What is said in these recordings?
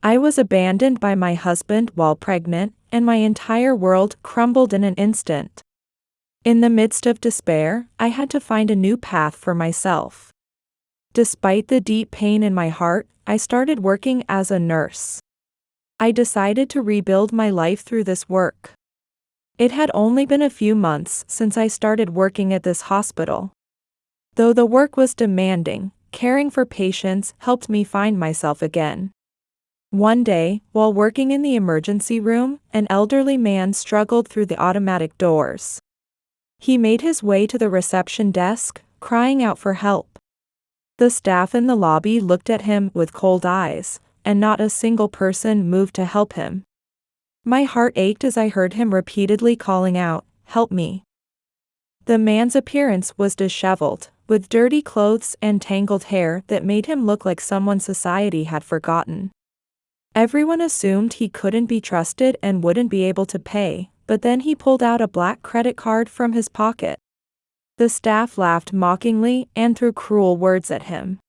I was abandoned by my husband while pregnant, and my entire world crumbled in an instant. In the midst of despair, I had to find a new path for myself. Despite the deep pain in my heart, I started working as a nurse. I decided to rebuild my life through this work. It had only been a few months since I started working at this hospital. Though the work was demanding, caring for patients helped me find myself again. One day, while working in the emergency room, an elderly man struggled through the automatic doors. He made his way to the reception desk, crying out for help. The staff in the lobby looked at him with cold eyes, and not a single person moved to help him. My heart ached as I heard him repeatedly calling out, "Help me." The man's appearance was disheveled, with dirty clothes and tangled hair that made him look like someone society had forgotten. Everyone assumed he couldn't be trusted and wouldn't be able to pay, but then he pulled out a black credit card from his pocket. The staff laughed mockingly and threw cruel words at him.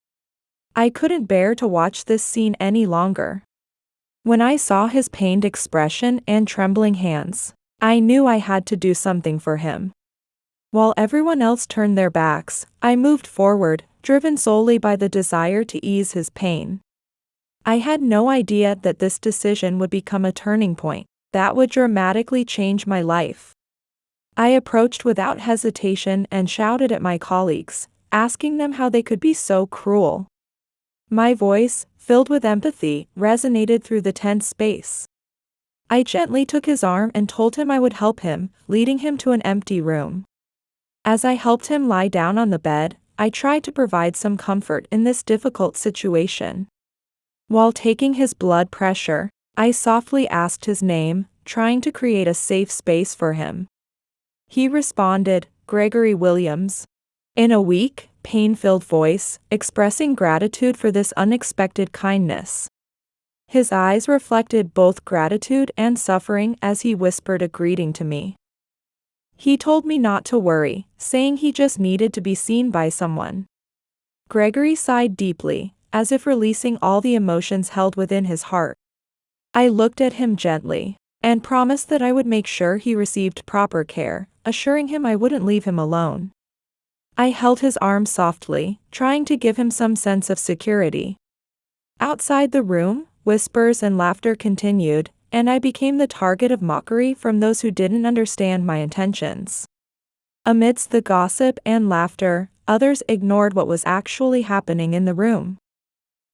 I couldn't bear to watch this scene any longer. When I saw his pained expression and trembling hands, I knew I had to do something for him. While everyone else turned their backs, I moved forward, driven solely by the desire to ease his pain. I had no idea that this decision would become a turning point that would dramatically change my life. I approached without hesitation and shouted at my colleagues, asking them how they could be so cruel. My voice, filled with empathy, resonated through the tense space. I gently took his arm and told him I would help him, leading him to an empty room. As I helped him lie down on the bed, I tried to provide some comfort in this difficult situation. While taking his blood pressure, I softly asked his name, trying to create a safe space for him. He responded, "Gregory Williams," in a weak, pain-filled voice, expressing gratitude for this unexpected kindness. His eyes reflected both gratitude and suffering as he whispered a greeting to me. He told me not to worry, saying he just needed to be seen by someone. Gregory sighed deeply, as if releasing all the emotions held within his heart. I looked at him gently, and promised that I would make sure he received proper care, assuring him I wouldn't leave him alone. I held his arm softly, trying to give him some sense of security. Outside the room, whispers and laughter continued, and I became the target of mockery from those who didn't understand my intentions. Amidst the gossip and laughter, others ignored what was actually happening in the room.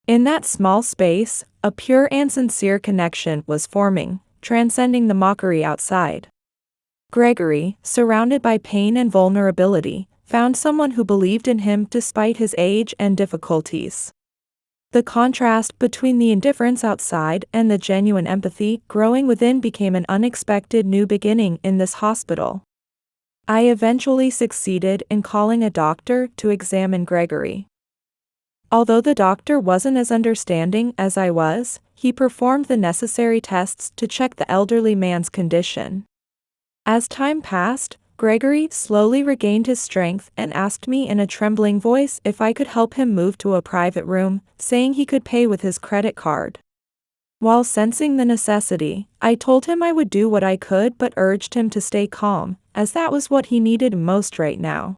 In that small space, a pure and sincere connection was forming, transcending the mockery outside. Gregory, surrounded by pain and vulnerability, found someone who believed in him despite his age and difficulties. The contrast between the indifference outside and the genuine empathy growing within became an unexpected new beginning in this hospital. I eventually succeeded in calling a doctor to examine Gregory. Although the doctor wasn't as understanding as I was, he performed the necessary tests to check the elderly man's condition. As time passed, Gregory slowly regained his strength and asked me in a trembling voice if I could help him move to a private room, saying he could pay with his credit card. While sensing the necessity, I told him I would do what I could but urged him to stay calm, as that was what he needed most right now.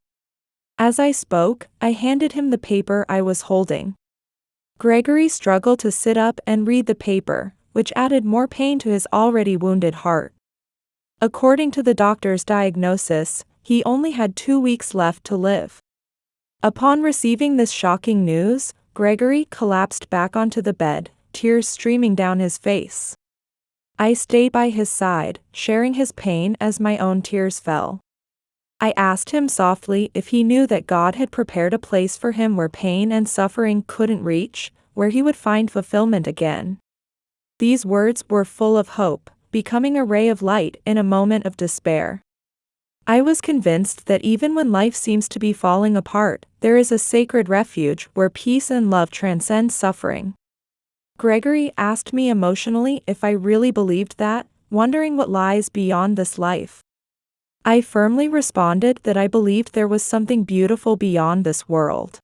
As I spoke, I handed him the paper I was holding. Gregory struggled to sit up and read the paper, which added more pain to his already wounded heart. According to the doctor's diagnosis, he only had 2 weeks left to live. Upon receiving this shocking news, Gregory collapsed back onto the bed, tears streaming down his face. I stayed by his side, sharing his pain as my own tears fell. I asked him softly if he knew that God had prepared a place for him where pain and suffering couldn't reach, where he would find fulfillment again. These words were full of hope, becoming a ray of light in a moment of despair. I was convinced that even when life seems to be falling apart, there is a sacred refuge where peace and love transcend suffering. Gregory asked me emotionally if I really believed that, wondering what lies beyond this life. I firmly responded that I believed there was something beautiful beyond this world.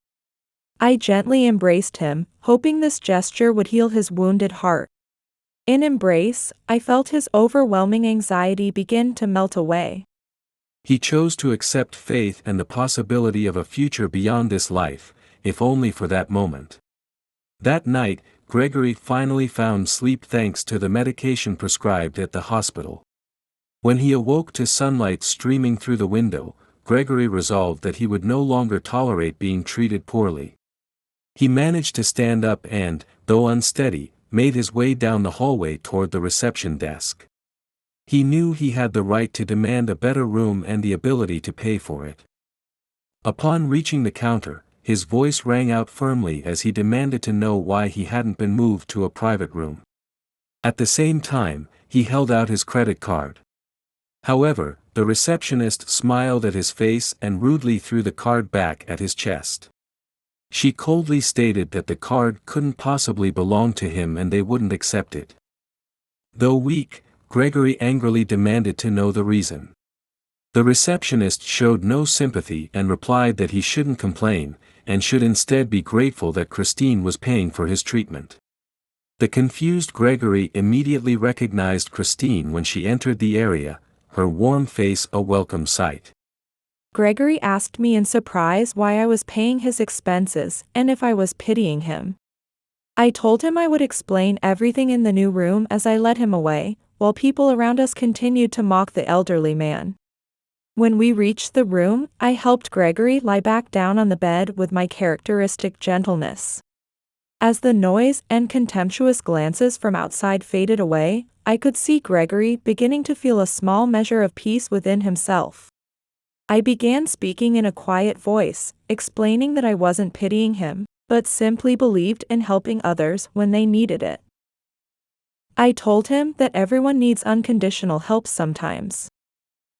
I gently embraced him, hoping this gesture would heal his wounded heart. In embrace, I felt his overwhelming anxiety begin to melt away. He chose to accept faith and the possibility of a future beyond this life, if only for that moment. That night, Gregory finally found sleep thanks to the medication prescribed at the hospital. When he awoke to sunlight streaming through the window, Gregory resolved that he would no longer tolerate being treated poorly. He managed to stand up and, though unsteady, made his way down the hallway toward the reception desk. He knew he had the right to demand a better room and the ability to pay for it. Upon reaching the counter, his voice rang out firmly as he demanded to know why he hadn't been moved to a private room. At the same time, he held out his credit card. However, the receptionist smiled at his face and rudely threw the card back at his chest. She coldly stated that the card couldn't possibly belong to him and they wouldn't accept it. Though weak, Gregory angrily demanded to know the reason. The receptionist showed no sympathy and replied that he shouldn't complain, and should instead be grateful that Christine was paying for his treatment. The confused Gregory immediately recognized Christine when she entered the area, her warm face a welcome sight. Gregory asked me in surprise why I was paying his expenses and if I was pitying him. I told him I would explain everything in the new room as I led him away, while people around us continued to mock the elderly man. When we reached the room, I helped Gregory lie back down on the bed with my characteristic gentleness. As the noise and contemptuous glances from outside faded away, I could see Gregory beginning to feel a small measure of peace within himself. I began speaking in a quiet voice, explaining that I wasn't pitying him, but simply believed in helping others when they needed it. I told him that everyone needs unconditional help sometimes.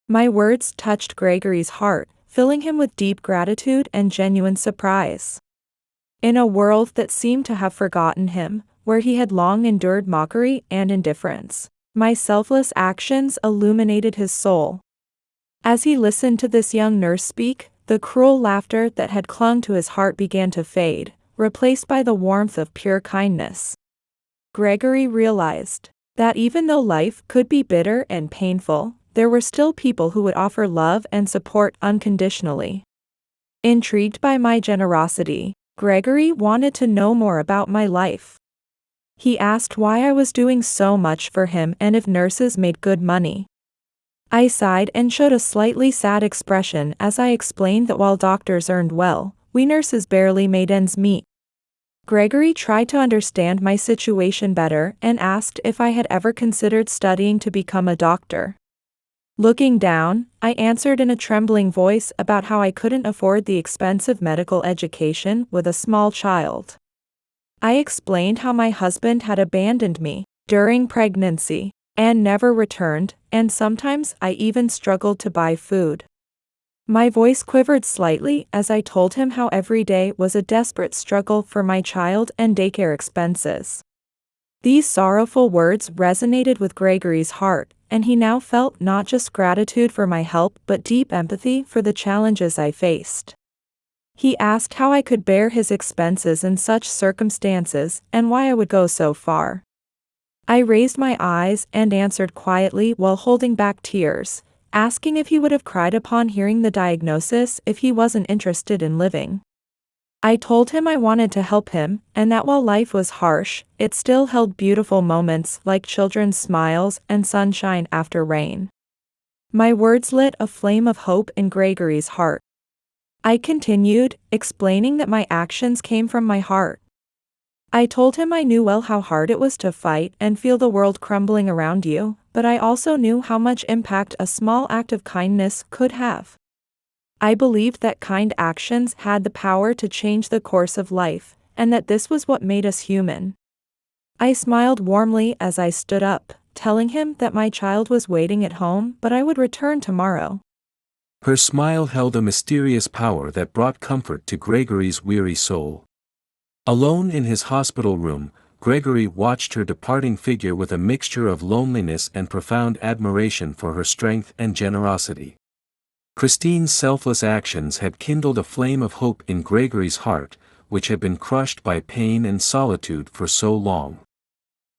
My words touched Gregory's heart, filling him with deep gratitude and genuine surprise. In a world that seemed to have forgotten him, where he had long endured mockery and indifference, my selfless actions illuminated his soul. As he listened to this young nurse speak, the cruel laughter that had clung to his heart began to fade, replaced by the warmth of pure kindness. Gregory realized that even though life could be bitter and painful, there were still people who would offer love and support unconditionally. Intrigued by my generosity, Gregory wanted to know more about my life. He asked why I was doing so much for him and if nurses made good money. I sighed and showed a slightly sad expression as I explained that while doctors earned well, we nurses barely made ends meet. Gregory tried to understand my situation better and asked if I had ever considered studying to become a doctor. Looking down, I answered in a trembling voice about how I couldn't afford the expensive medical education with a small child. I explained how my husband had abandoned me during pregnancy and never returned, and sometimes I even struggled to buy food. My voice quivered slightly as I told him how every day was a desperate struggle for my child and daycare expenses. These sorrowful words resonated with Gregory's heart, and he now felt not just gratitude for my help but deep empathy for the challenges I faced. He asked how I could bear his expenses in such circumstances and why I would go so far. I raised my eyes and answered quietly while holding back tears, asking if he would have cried upon hearing the diagnosis if he wasn't interested in living. I told him I wanted to help him, and that while life was harsh, it still held beautiful moments like children's smiles and sunshine after rain. My words lit a flame of hope in Gregory's heart. I continued, explaining that my actions came from my heart. I told him I knew well how hard it was to fight and feel the world crumbling around you, but I also knew how much impact a small act of kindness could have. I believed that kind actions had the power to change the course of life, and that this was what made us human. I smiled warmly as I stood up, telling him that my child was waiting at home but I would return tomorrow. Her smile held a mysterious power that brought comfort to Gregory's weary soul. Alone in his hospital room, Gregory watched her departing figure with a mixture of loneliness and profound admiration for her strength and generosity. Christine's selfless actions had kindled a flame of hope in Gregory's heart, which had been crushed by pain and solitude for so long.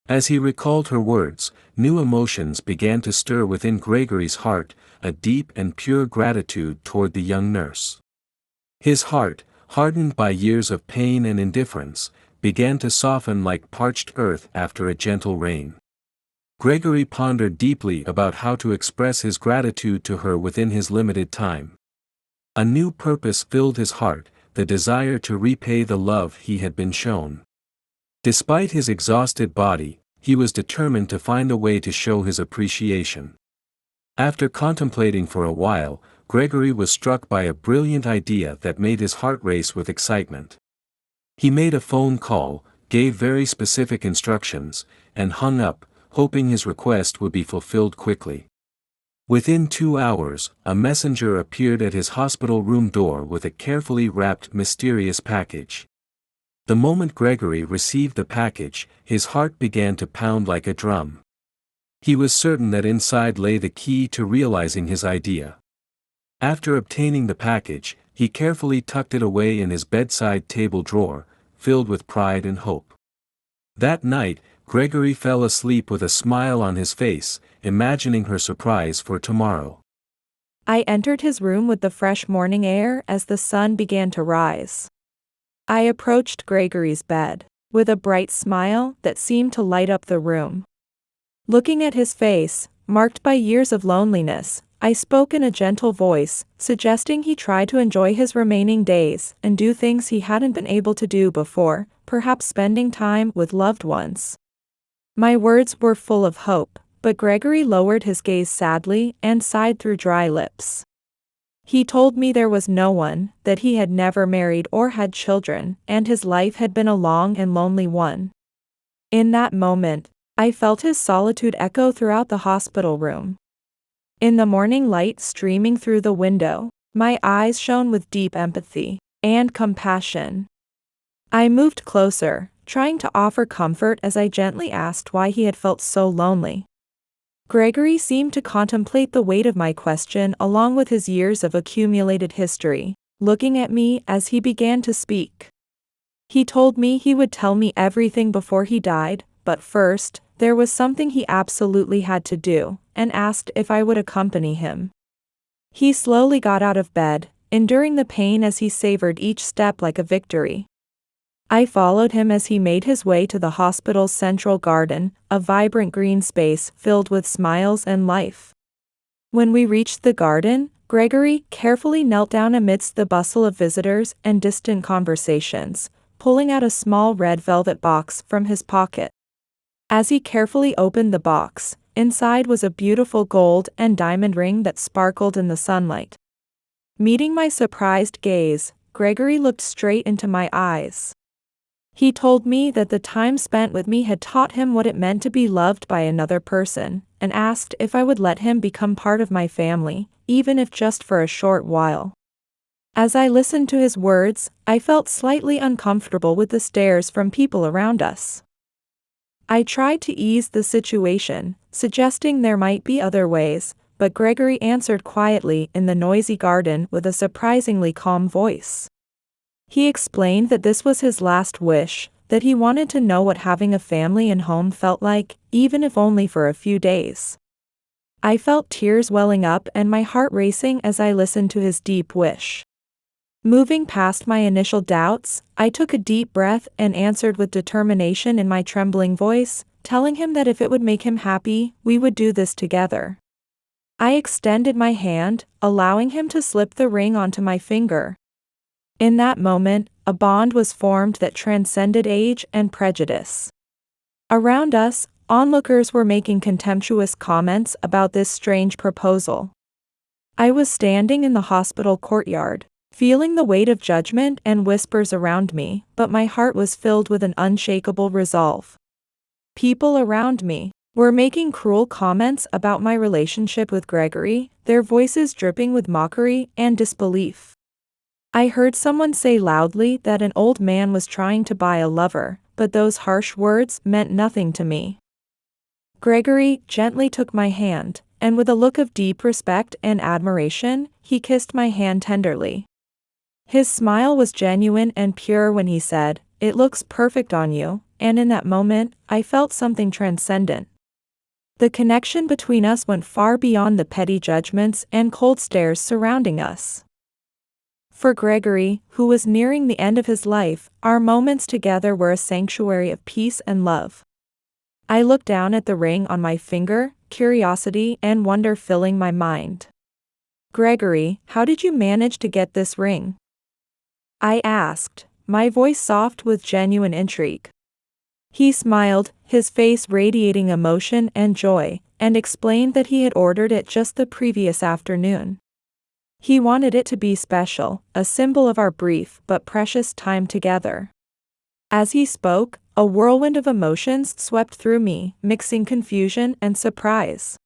As he recalled her words, new emotions began to stir within Gregory's heart, a deep and pure gratitude toward the young nurse. His heart, hardened by years of pain and indifference, began to soften like parched earth after a gentle rain. Gregory pondered deeply about how to express his gratitude to her within his limited time. A new purpose filled his heart, the desire to repay the love he had been shown. Despite his exhausted body, he was determined to find a way to show his appreciation. After contemplating for a while, Gregory was struck by a brilliant idea that made his heart race with excitement. He made a phone call, gave very specific instructions, and hung up, hoping his request would be fulfilled quickly. Within 2 hours, a messenger appeared at his hospital room door with a carefully wrapped mysterious package. The moment Gregory received the package, his heart began to pound like a drum. He was certain that inside lay the key to realizing his idea. After obtaining the package, he carefully tucked it away in his bedside table drawer, filled with pride and hope. That night, Gregory fell asleep with a smile on his face, imagining her surprise for tomorrow. I entered his room with the fresh morning air as the sun began to rise. I approached Gregory's bed, with a bright smile that seemed to light up the room. Looking at his face, marked by years of loneliness, I spoke in a gentle voice, suggesting he try to enjoy his remaining days and do things he hadn't been able to do before, perhaps spending time with loved ones. My words were full of hope, but Gregory lowered his gaze sadly and sighed through dry lips. He told me there was no one, that he had never married or had children, and his life had been a long and lonely one. In that moment, I felt his solitude echo throughout the hospital room. In the morning light streaming through the window, my eyes shone with deep empathy and compassion. I moved closer, trying to offer comfort as I gently asked why he had felt so lonely. Gregory seemed to contemplate the weight of my question along with his years of accumulated history, looking at me as he began to speak. He told me he would tell me everything before he died, but first, there was something he absolutely had to do, and asked if I would accompany him. He slowly got out of bed, enduring the pain as he savored each step like a victory. I followed him as he made his way to the hospital's central garden, a vibrant green space filled with smiles and life. When we reached the garden, Gregory carefully knelt down amidst the bustle of visitors and distant conversations, pulling out a small red velvet box from his pocket. As he carefully opened the box, inside was a beautiful gold and diamond ring that sparkled in the sunlight. Meeting my surprised gaze, Gregory looked straight into my eyes. He told me that the time spent with me had taught him what it meant to be loved by another person, and asked if I would let him become part of my family, even if just for a short while. As I listened to his words, I felt slightly uncomfortable with the stares from people around us. I tried to ease the situation, suggesting there might be other ways, but Gregory answered quietly in the noisy garden with a surprisingly calm voice. He explained that this was his last wish, that he wanted to know what having a family and home felt like, even if only for a few days. I felt tears welling up and my heart racing as I listened to his deep wish. Moving past my initial doubts, I took a deep breath and answered with determination in my trembling voice, telling him that if it would make him happy, we would do this together. I extended my hand, allowing him to slip the ring onto my finger. In that moment, a bond was formed that transcended age and prejudice. Around us, onlookers were making contemptuous comments about this strange proposal. I was standing in the hospital courtyard, feeling the weight of judgment and whispers around me, but my heart was filled with an unshakable resolve. People around me were making cruel comments about my relationship with Gregory, their voices dripping with mockery and disbelief. I heard someone say loudly that an old man was trying to buy a lover, but those harsh words meant nothing to me. Gregory gently took my hand, and with a look of deep respect and admiration, he kissed my hand tenderly. His smile was genuine and pure when he said, "It looks perfect on you," and in that moment, I felt something transcendent. The connection between us went far beyond the petty judgments and cold stares surrounding us. For Gregory, who was nearing the end of his life, our moments together were a sanctuary of peace and love. I looked down at the ring on my finger, curiosity and wonder filling my mind. "Gregory, how did you manage to get this ring?" I asked, my voice soft with genuine intrigue. He smiled, his face radiating emotion and joy, and explained that he had ordered it just the previous afternoon. He wanted it to be special, a symbol of our brief but precious time together. As he spoke, a whirlwind of emotions swept through me, mixing confusion and surprise.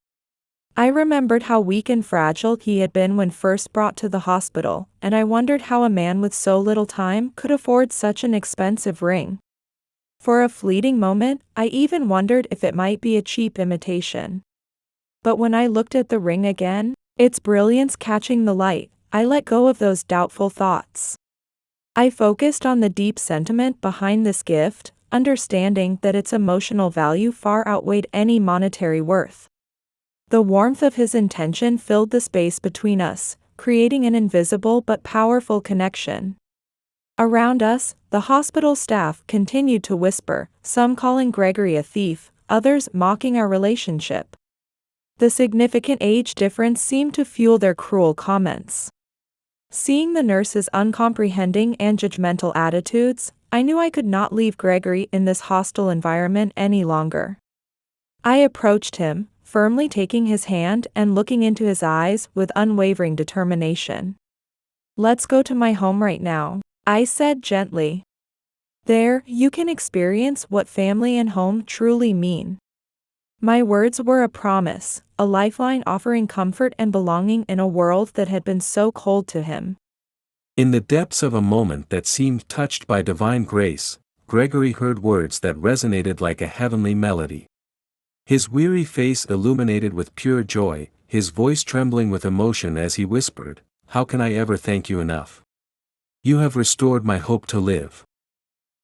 I remembered how weak and fragile he had been when first brought to the hospital, and I wondered how a man with so little time could afford such an expensive ring. For a fleeting moment, I even wondered if it might be a cheap imitation. But when I looked at the ring again, its brilliance catching the light, I let go of those doubtful thoughts. I focused on the deep sentiment behind this gift, understanding that its emotional value far outweighed any monetary worth. The warmth of his intention filled the space between us, creating an invisible but powerful connection. Around us, the hospital staff continued to whisper, some calling Gregory a thief, others mocking our relationship. The significant age difference seemed to fuel their cruel comments. Seeing the nurses' uncomprehending and judgmental attitudes, I knew I could not leave Gregory in this hostile environment any longer. I approached him, firmly taking his hand and looking into his eyes with unwavering determination. "Let's go to my home right now," I said gently. "There, you can experience what family and home truly mean." My words were a promise, a lifeline offering comfort and belonging in a world that had been so cold to him. In the depths of a moment that seemed touched by divine grace, Gregory heard words that resonated like a heavenly melody. His weary face illuminated with pure joy, his voice trembling with emotion as he whispered, "How can I ever thank you enough? You have restored my hope to live."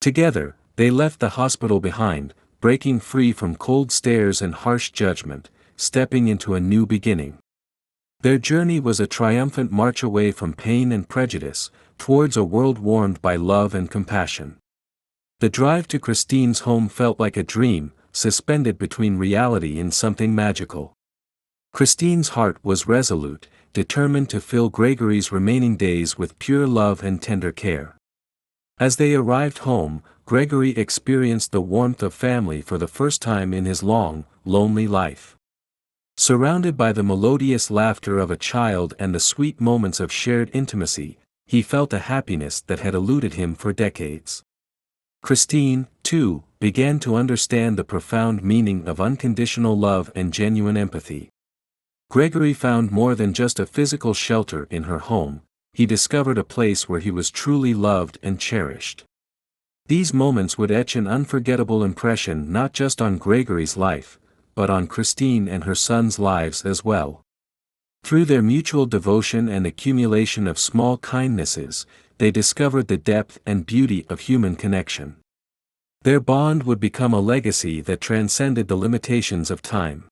Together, they left the hospital behind, breaking free from cold stares and harsh judgment, stepping into a new beginning. Their journey was a triumphant march away from pain and prejudice, towards a world warmed by love and compassion. The drive to Christine's home felt like a dream, suspended between reality and something magical. Christine's heart was resolute, determined to fill Gregory's remaining days with pure love and tender care. As they arrived home, Gregory experienced the warmth of family for the first time in his long, lonely life. Surrounded by the melodious laughter of a child and the sweet moments of shared intimacy, he felt a happiness that had eluded him for decades. Christine, too, began to understand the profound meaning of unconditional love and genuine empathy. Gregory found more than just a physical shelter in her home, he discovered a place where he was truly loved and cherished. These moments would etch an unforgettable impression not just on Gregory's life, but on Christine and her son's lives as well. Through their mutual devotion and accumulation of small kindnesses, they discovered the depth and beauty of human connection. Their bond would become a legacy that transcended the limitations of time.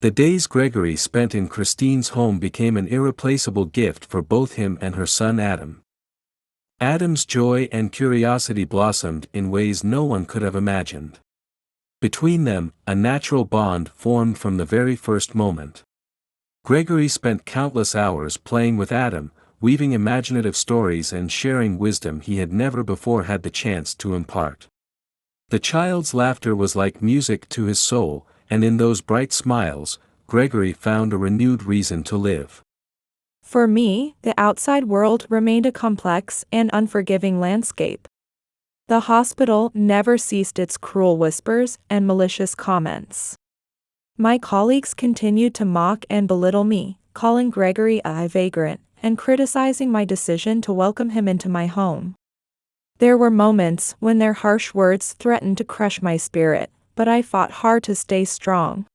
The days Gregory spent in Christine's home became an irreplaceable gift for both him and her son Adam. Adam's joy and curiosity blossomed in ways no one could have imagined. Between them, a natural bond formed from the very first moment. Gregory spent countless hours playing with Adam, weaving imaginative stories and sharing wisdom he had never before had the chance to impart. The child's laughter was like music to his soul, and in those bright smiles, Gregory found a renewed reason to live. For me, the outside world remained a complex and unforgiving landscape. The hospital never ceased its cruel whispers and malicious comments. My colleagues continued to mock and belittle me, calling Gregory a vagrant, and criticizing my decision to welcome him into my home. There were moments when their harsh words threatened to crush my spirit, but I fought hard to stay strong.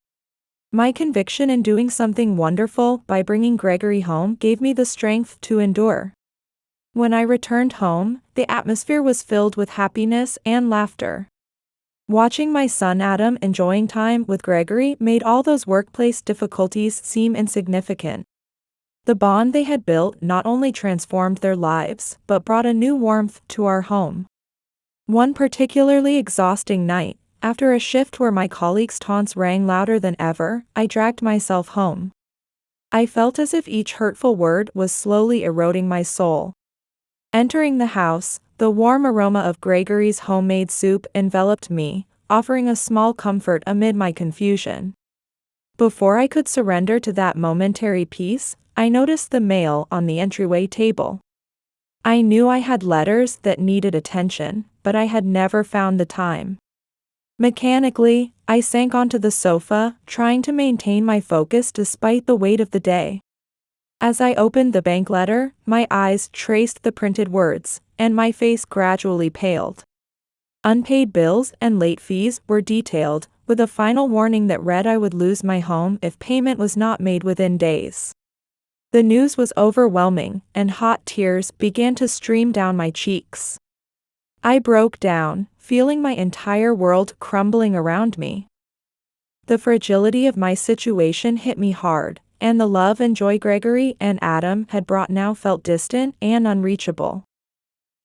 My conviction in doing something wonderful by bringing Gregory home gave me the strength to endure. When I returned home, the atmosphere was filled with happiness and laughter. Watching my son Adam enjoying time with Gregory made all those workplace difficulties seem insignificant. The bond they had built not only transformed their lives, but brought a new warmth to our home. One particularly exhausting night, after a shift where my colleagues' taunts rang louder than ever, I dragged myself home. I felt as if each hurtful word was slowly eroding my soul. Entering the house, the warm aroma of Gregory's homemade soup enveloped me, offering a small comfort amid my confusion. Before I could surrender to that momentary peace, I noticed the mail on the entryway table. I knew I had letters that needed attention, but I had never found the time. Mechanically, I sank onto the sofa, trying to maintain my focus despite the weight of the day. As I opened the bank letter, my eyes traced the printed words, and my face gradually paled. Unpaid bills and late fees were detailed, with a final warning that read I would lose my home if payment was not made within days. The news was overwhelming, and hot tears began to stream down my cheeks. I broke down, feeling my entire world crumbling around me. The fragility of my situation hit me hard, and the love and joy Gregory and Adam had brought now felt distant and unreachable.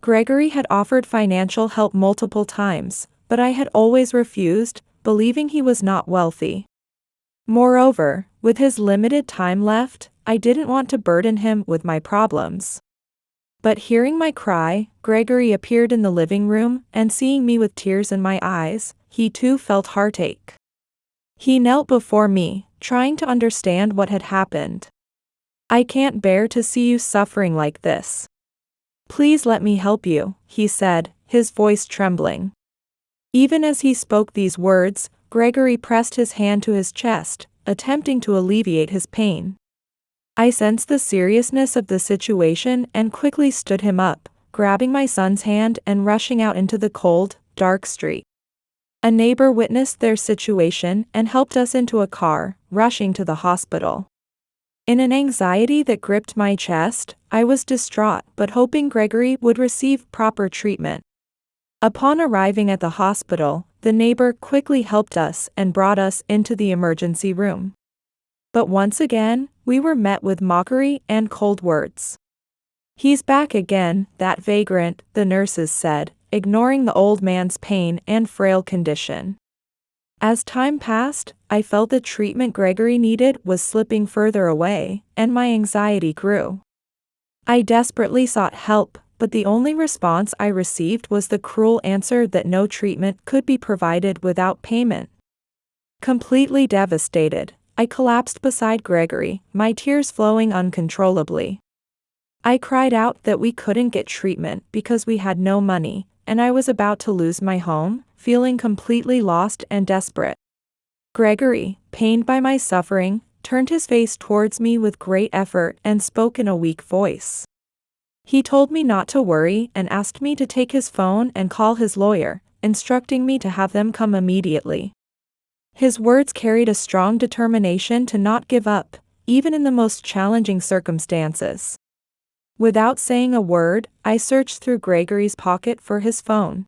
Gregory had offered financial help multiple times, but I had always refused, believing he was not wealthy. Moreover, with his limited time left, I didn't want to burden him with my problems. But hearing my cry, Gregory appeared in the living room, and seeing me with tears in my eyes, he too felt heartache. He knelt before me, trying to understand what had happened. "I can't bear to see you suffering like this. Please let me help you," he said, his voice trembling. Even as he spoke these words, Gregory pressed his hand to his chest, attempting to alleviate his pain. I sensed the seriousness of the situation and quickly stood him up, grabbing my son's hand and rushing out into the cold, dark street. A neighbor witnessed their situation and helped us into a car, rushing to the hospital. In an anxiety that gripped my chest, I was distraught but hoping Gregory would receive proper treatment. Upon arriving at the hospital, the neighbor quickly helped us and brought us into the emergency room. But once again, we were met with mockery and cold words. "He's back again, that vagrant," the nurses said, ignoring the old man's pain and frail condition. As time passed, I felt the treatment Gregory needed was slipping further away, and my anxiety grew. I desperately sought help, but the only response I received was the cruel answer that no treatment could be provided without payment. Completely devastated, I collapsed beside Gregory, my tears flowing uncontrollably. I cried out that we couldn't get treatment because we had no money, and I was about to lose my home, feeling completely lost and desperate. Gregory, pained by my suffering, turned his face towards me with great effort and spoke in a weak voice. He told me not to worry and asked me to take his phone and call his lawyer, instructing me to have them come immediately. His words carried a strong determination to not give up, even in the most challenging circumstances. Without saying a word, I searched through Gregory's pocket for his phone.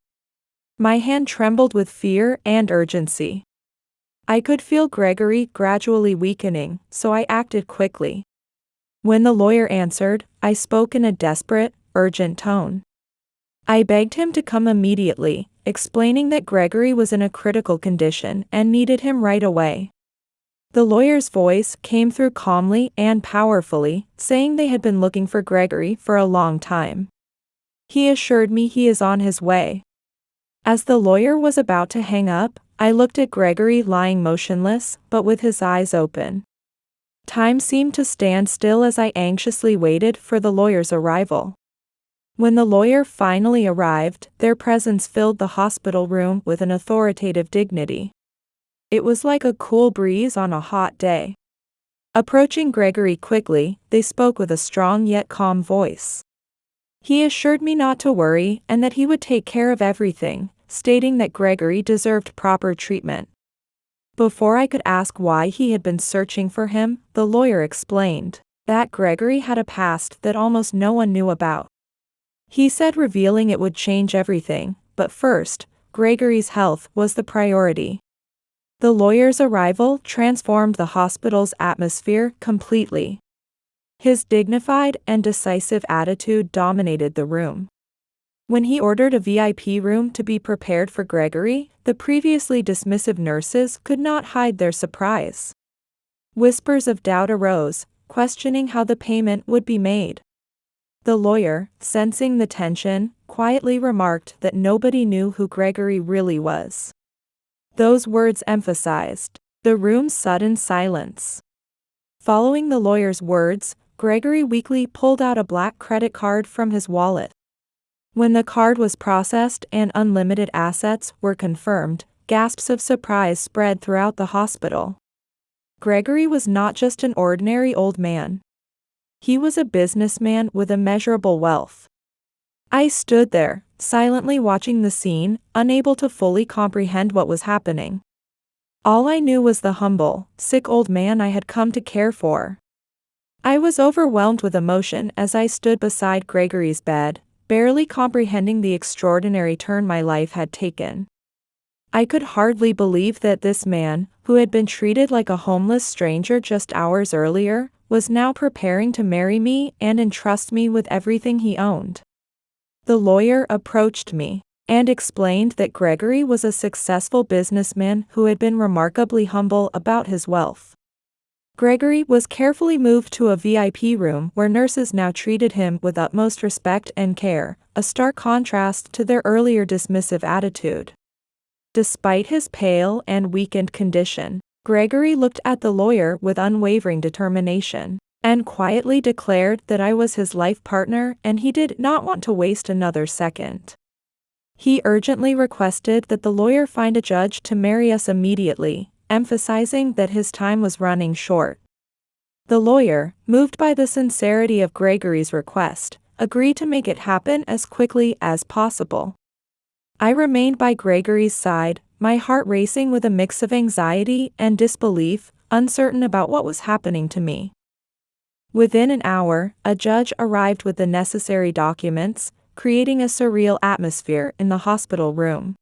My hand trembled with fear and urgency. I could feel Gregory gradually weakening, so I acted quickly. When the lawyer answered, I spoke in a desperate, urgent tone. I begged him to come immediately, explaining that Gregory was in a critical condition and needed him right away. The lawyer's voice came through calmly and powerfully, saying they had been looking for Gregory for a long time. He assured me he is on his way. As the lawyer was about to hang up, I looked at Gregory lying motionless, but with his eyes open. Time seemed to stand still as I anxiously waited for the lawyer's arrival. When the lawyer finally arrived, their presence filled the hospital room with an authoritative dignity. It was like a cool breeze on a hot day. Approaching Gregory quickly, they spoke with a strong yet calm voice. He assured me not to worry and that he would take care of everything, stating that Gregory deserved proper treatment. Before I could ask why he had been searching for him, the lawyer explained that Gregory had a past that almost no one knew about. He said revealing it would change everything, but first, Gregory's health was the priority. The lawyer's arrival transformed the hospital's atmosphere completely. His dignified and decisive attitude dominated the room. When he ordered a VIP room to be prepared for Gregory, the previously dismissive nurses could not hide their surprise. Whispers of doubt arose, questioning how the payment would be made. The lawyer, sensing the tension, quietly remarked that nobody knew who Gregory really was. Those words emphasized the room's sudden silence. Following the lawyer's words, Gregory weakly pulled out a black credit card from his wallet. When the card was processed and unlimited assets were confirmed, gasps of surprise spread throughout the hospital. Gregory was not just an ordinary old man. He was a businessman with immeasurable wealth. I stood there, silently watching the scene, unable to fully comprehend what was happening. All I knew was the humble, sick old man I had come to care for. I was overwhelmed with emotion as I stood beside Gregory's bed, barely comprehending the extraordinary turn my life had taken. I could hardly believe that this man, who had been treated like a homeless stranger just hours earlier, was now preparing to marry me and entrust me with everything he owned. The lawyer approached me and explained that Gregory was a successful businessman who had been remarkably humble about his wealth. Gregory was carefully moved to a VIP room where nurses now treated him with utmost respect and care, a stark contrast to their earlier dismissive attitude. Despite his pale and weakened condition, Gregory looked at the lawyer with unwavering determination, and quietly declared that I was his life partner and he did not want to waste another second. He urgently requested that the lawyer find a judge to marry us immediately, emphasizing that his time was running short. The lawyer, moved by the sincerity of Gregory's request, agreed to make it happen as quickly as possible. I remained by Gregory's side, my heart racing with a mix of anxiety and disbelief, uncertain about what was happening to me. Within an hour, a judge arrived with the necessary documents, creating a surreal atmosphere in the hospital room.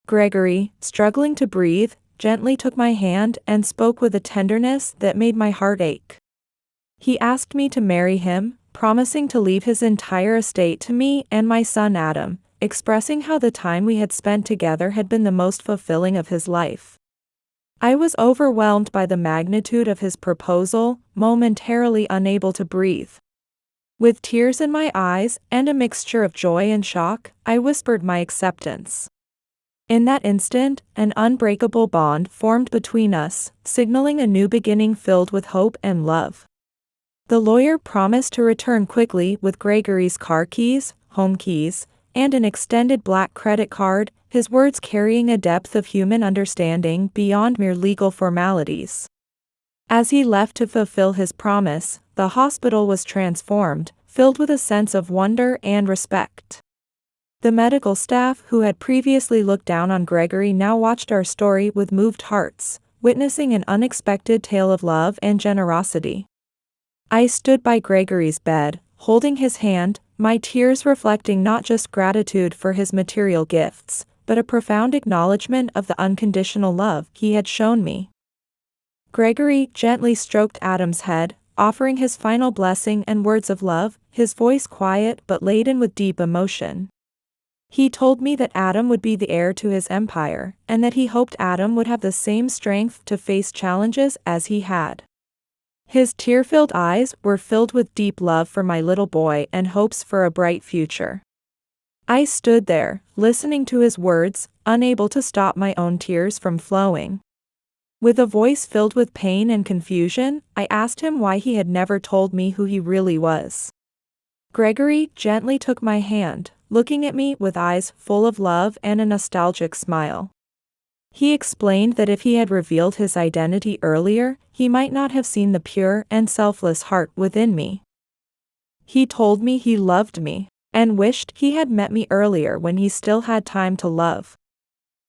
Gregory, struggling to breathe, gently took my hand and spoke with a tenderness that made my heart ache. He asked me to marry him, promising to leave his entire estate to me and my son Adam, expressing how the time we had spent together had been the most fulfilling of his life. I was overwhelmed by the magnitude of his proposal, momentarily unable to breathe. With tears in my eyes and a mixture of joy and shock, I whispered my acceptance. In that instant, an unbreakable bond formed between us, signaling a new beginning filled with hope and love. The lawyer promised to return quickly with Gregory's car keys, home keys, and an extended black credit card, his words carrying a depth of human understanding beyond mere legal formalities. As he left to fulfill his promise, the hospital was transformed, filled with a sense of wonder and respect. The medical staff who had previously looked down on Gregory now watched our story with moved hearts, witnessing an unexpected tale of love and generosity. I stood by Gregory's bed, holding his hand, my tears reflecting not just gratitude for his material gifts, but a profound acknowledgement of the unconditional love he had shown me. Gregory gently stroked Adam's head, offering his final blessing and words of love, his voice quiet but laden with deep emotion. He told me that Adam would be the heir to his empire, and that he hoped Adam would have the same strength to face challenges as he had. His tear-filled eyes were filled with deep love for my little boy and hopes for a bright future. I stood there, listening to his words, unable to stop my own tears from flowing. With a voice filled with pain and confusion, I asked him why he had never told me who he really was. Gregory gently took my hand, looking at me with eyes full of love and a nostalgic smile. He explained that if he had revealed his identity earlier, he might not have seen the pure and selfless heart within me. He told me he loved me, and wished he had met me earlier when he still had time to love.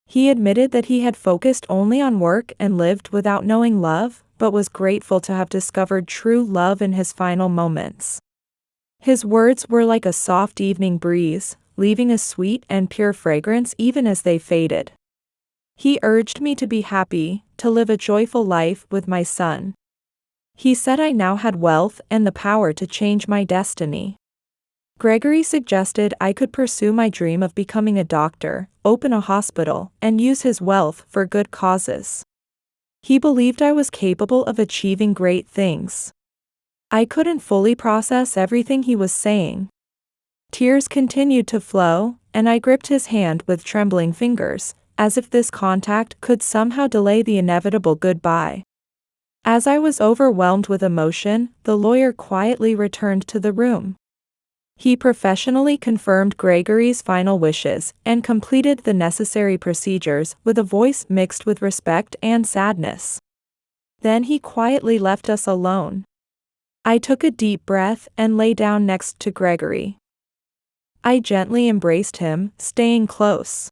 He admitted that he had focused only on work and lived without knowing love, but was grateful to have discovered true love in his final moments. His words were like a soft evening breeze, leaving a sweet and pure fragrance even as they faded. He urged me to be happy, to live a joyful life with my son. He said I now had wealth and the power to change my destiny. Gregory suggested I could pursue my dream of becoming a doctor, open a hospital, and use his wealth for good causes. He believed I was capable of achieving great things. I couldn't fully process everything he was saying. Tears continued to flow, and I gripped his hand with trembling fingers, as if this contact could somehow delay the inevitable goodbye. As I was overwhelmed with emotion, the lawyer quietly returned to the room. He professionally confirmed Gregory's final wishes and completed the necessary procedures with a voice mixed with respect and sadness. Then he quietly left us alone. I took a deep breath and lay down next to Gregory. I gently embraced him, staying close.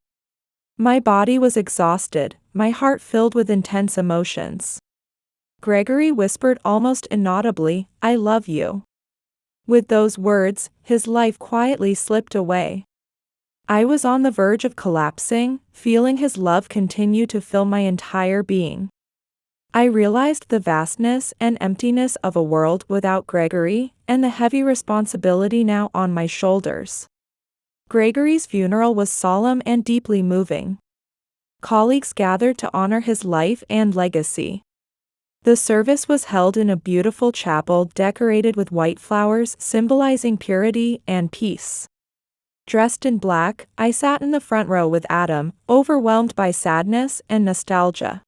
My body was exhausted, my heart filled with intense emotions. Gregory whispered almost inaudibly, "I love you." With those words, his life quietly slipped away. I was on the verge of collapsing, feeling his love continue to fill my entire being. I realized the vastness and emptiness of a world without Gregory, and the heavy responsibility now on my shoulders. Gregory's funeral was solemn and deeply moving. Colleagues gathered to honor his life and legacy. The service was held in a beautiful chapel decorated with white flowers symbolizing purity and peace. Dressed in black, I sat in the front row with Adam, overwhelmed by sadness and nostalgia.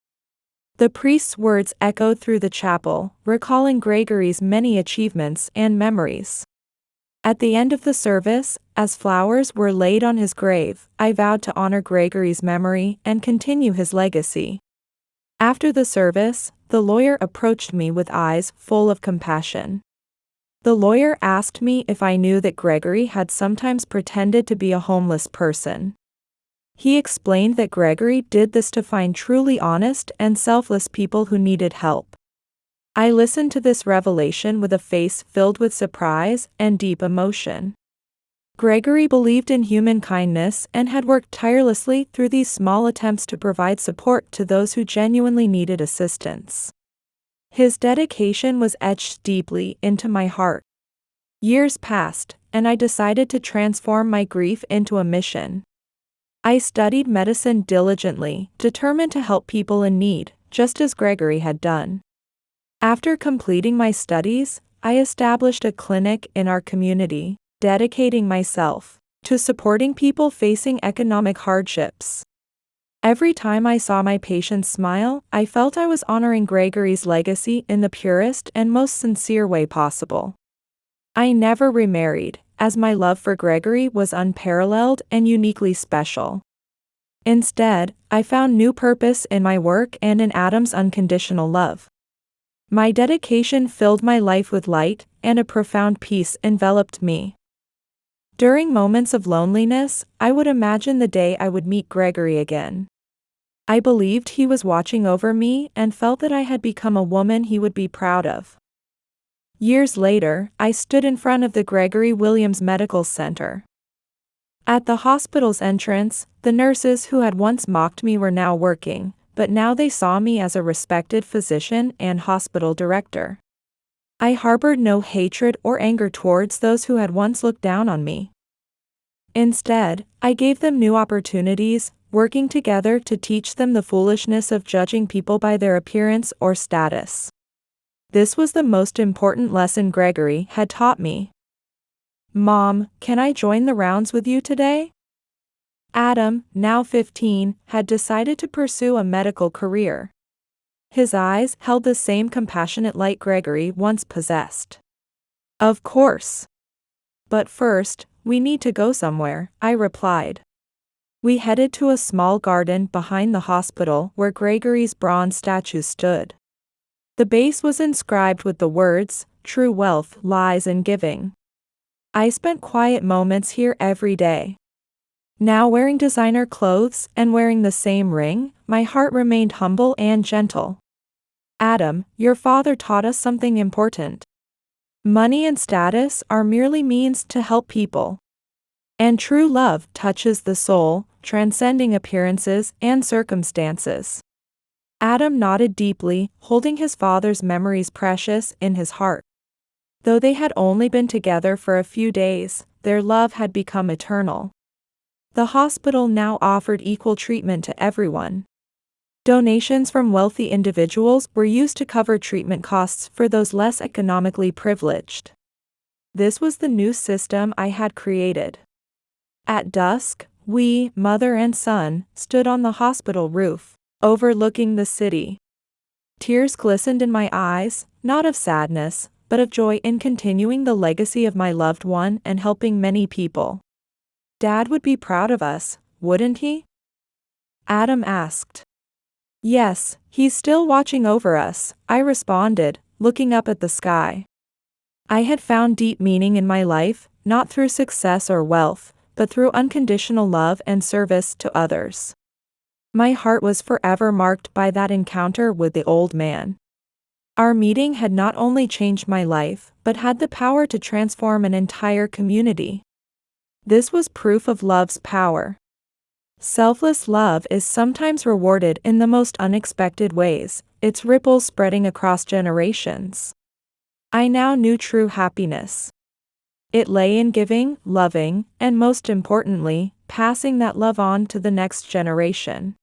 The priest's words echoed through the chapel, recalling Gregory's many achievements and memories. At the end of the service, as flowers were laid on his grave, I vowed to honor Gregory's memory and continue his legacy. After the service, the lawyer approached me with eyes full of compassion. The lawyer asked me if I knew that Gregory had sometimes pretended to be a homeless person. He explained that Gregory did this to find truly honest and selfless people who needed help. I listened to this revelation with a face filled with surprise and deep emotion. Gregory believed in human kindness and had worked tirelessly through these small attempts to provide support to those who genuinely needed assistance. His dedication was etched deeply into my heart. Years passed, and I decided to transform my grief into a mission. I studied medicine diligently, determined to help people in need, just as Gregory had done. After completing my studies, I established a clinic in our community, dedicating myself to supporting people facing economic hardships. Every time I saw my patients smile, I felt I was honoring Gregory's legacy in the purest and most sincere way possible. I never remarried, as my love for Gregory was unparalleled and uniquely special. Instead, I found new purpose in my work and in Adam's unconditional love. My dedication filled my life with light, and a profound peace enveloped me. During moments of loneliness, I would imagine the day I would meet Gregory again. I believed he was watching over me and felt that I had become a woman he would be proud of. Years later, I stood in front of the Gregory Williams Medical Center. At the hospital's entrance, the nurses who had once mocked me were now working, but now they saw me as a respected physician and hospital director. I harbored no hatred or anger towards those who had once looked down on me. Instead, I gave them new opportunities, working together to teach them the foolishness of judging people by their appearance or status. This was the most important lesson Gregory had taught me. "Mom, can I join the rounds with you today?" Adam, now 15, had decided to pursue a medical career. His eyes held the same compassionate light Gregory once possessed. "Of course. But first, we need to go somewhere," I replied. We headed to a small garden behind the hospital where Gregory's bronze statue stood. The base was inscribed with the words, "True wealth lies in giving." I spent quiet moments here every day. Now wearing designer clothes and wearing the same ring, my heart remained humble and gentle. "Adam, your father taught us something important. Money and status are merely means to help people. And true love touches the soul, transcending appearances and circumstances. Adam nodded deeply, holding his father's memories precious in his heart. Though they had only been together for a few days, their love had become eternal. The hospital now offered equal treatment to everyone. Donations from wealthy individuals were used to cover treatment costs for those less economically privileged. This was the new system I had created. At dusk, we, mother and son, stood on the hospital roof, overlooking the city. Tears glistened in my eyes, not of sadness, but of joy in continuing the legacy of my loved one and helping many people. Dad would be proud of us, wouldn't he? Adam asked. Yes, he's still watching over us, I responded, looking up at the sky. I had found deep meaning in my life, not through success or wealth, but through unconditional love and service to others. My heart was forever marked by that encounter with the old man. Our meeting had not only changed my life, but had the power to transform an entire community. This was proof of love's power. Selfless love is sometimes rewarded in the most unexpected ways, its ripples spreading across generations. I now knew true happiness. It lay in giving, loving, and most importantly, passing that love on to the next generation.